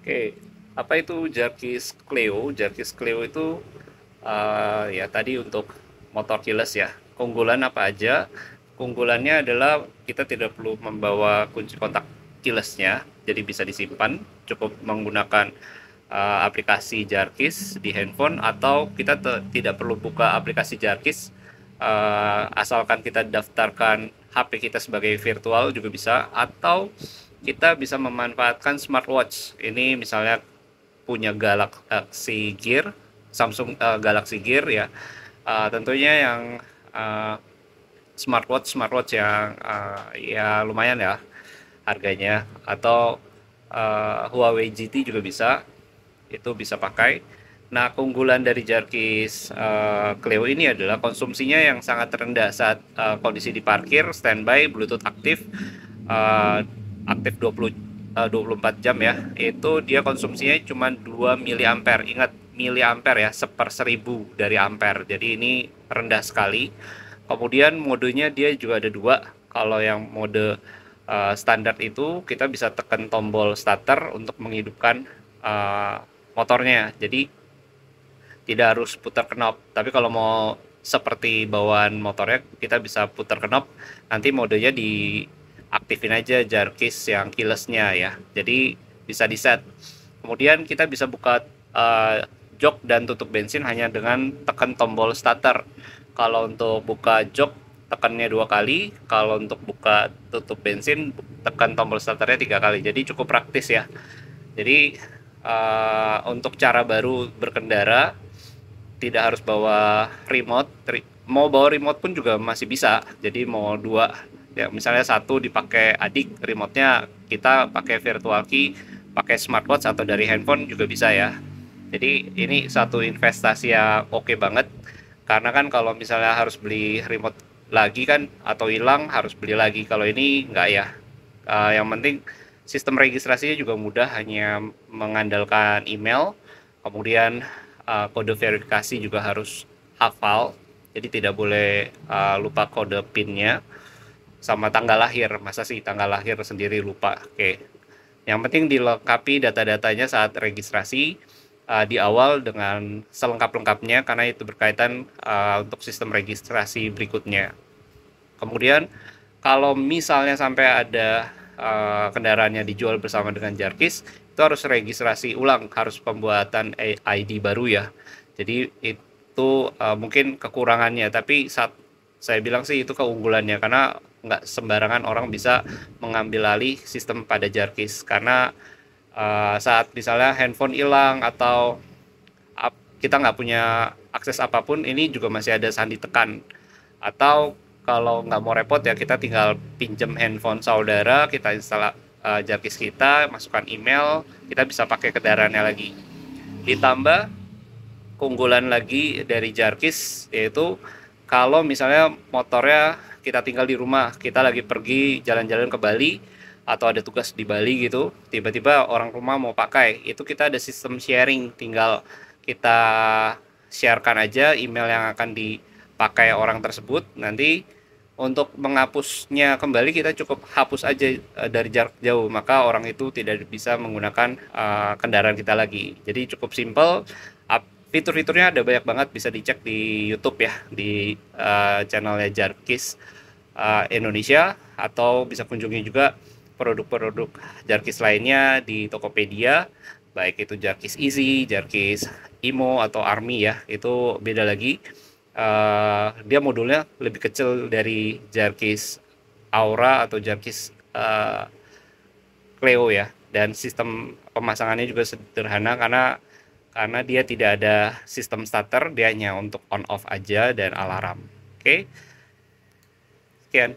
Oke, apa itu Jarkis Cleo? Jarkis Cleo itu ya tadi untuk motor keyless ya. Keunggulan apa aja? Keunggulannya adalah kita tidak perlu membawa kunci kontak keylessnya, jadi bisa disimpan. Cukup menggunakan aplikasi Jarkis di handphone atau kita tidak perlu buka aplikasi Jarkis, asalkan kita daftarkan HP kita sebagai virtual juga bisa, atau kita bisa memanfaatkan smartwatch. Ini misalnya punya Galaxy Gear, Samsung Galaxy Gear ya. Tentunya yang uh, smartwatch yang ya lumayan ya harganya, atau Huawei GT juga bisa, itu bisa pakai. Nah, keunggulan dari Jarkis Cleo ini adalah konsumsinya yang sangat rendah saat kondisi di parkir, standby, Bluetooth aktif, uh, aktif 24 jam ya. Itu dia konsumsinya cuma 2 miliampere. Ingat, miliampere ya, seper 1000 dari ampere. Jadi ini rendah sekali. Kemudian modenya dia juga ada dua. Kalau yang mode standar itu kita bisa tekan tombol starter untuk menghidupkan motornya. Jadi tidak harus putar knop. Tapi kalau mau seperti bawaan motornya, kita bisa putar knop. Nanti modenya diaktifin aja Jarkis yang keylessnya ya. Jadi bisa di set. Kemudian kita bisa buka jok dan tutup bensin hanya dengan tekan tombol starter. Kalau untuk buka jok tekannya 2 kali, kalau untuk buka tutup bensin tekan tombol starternya 3 kali. Jadi cukup praktis ya. Jadi untuk cara baru berkendara tidak harus bawa remote. Mau bawa remote pun juga masih bisa. Jadi mau dua ya, misalnya satu dipakai adik, remote-nya kita pakai virtual key, pakai smartwatch atau dari handphone juga bisa ya. Jadi ini satu investasi yang oke banget, karena kan kalau misalnya harus beli remote lagi kan, atau hilang harus beli lagi. Kalau ini enggak ya. Yang penting sistem registrasinya juga mudah, hanya mengandalkan email. Kemudian kode verifikasi juga harus hafal, jadi tidak boleh lupa kode PIN-nya, sama tanggal lahir. Masa sih tanggal lahir sendiri lupa? Oke, yang penting dilengkapi data-datanya saat registrasi di awal dengan selengkap-lengkapnya, karena itu berkaitan untuk sistem registrasi berikutnya. Kemudian kalau misalnya sampai ada kendaraannya dijual bersama dengan Jarkis, itu harus registrasi ulang, harus pembuatan ID baru ya. Jadi itu mungkin kekurangannya, tapi saat saya bilang sih itu keunggulannya, karena nggak sembarangan orang bisa mengambil alih sistem pada Jarkis. Karena saat misalnya handphone hilang atau kita nggak punya akses apapun, ini juga masih ada sandi tekan. Atau kalau nggak mau repot ya, kita tinggal pinjam handphone saudara, kita install Jarkis kita, masukkan email, kita bisa pakai kendaraannya lagi. Ditambah keunggulan lagi dari Jarkis, yaitu kalau misalnya motornya kita tinggal di rumah, kita lagi pergi jalan-jalan ke Bali atau ada tugas di Bali gitu, tiba-tiba orang rumah mau pakai, itu kita ada sistem sharing, tinggal kita sharekan aja email yang akan dipakai orang tersebut. Nanti untuk menghapusnya kembali kita cukup hapus aja dari jarak jauh, maka orang itu tidak bisa menggunakan kendaraan kita lagi. Jadi cukup simple. Fitur-fiturnya ada banyak banget, bisa dicek di YouTube ya, di channelnya Jarkis Indonesia, atau bisa kunjungi juga produk-produk Jarkis lainnya di Tokopedia, baik itu Jarkis Easy, Jarkis Imo atau Army ya, itu beda lagi. Dia modulnya lebih kecil dari Jarkis Aura atau Jarkis Cleo ya, dan sistem pemasangannya juga sederhana, karena dia tidak ada sistem starter, dia hanya untuk on off aja dan alarm. Oke, sekian.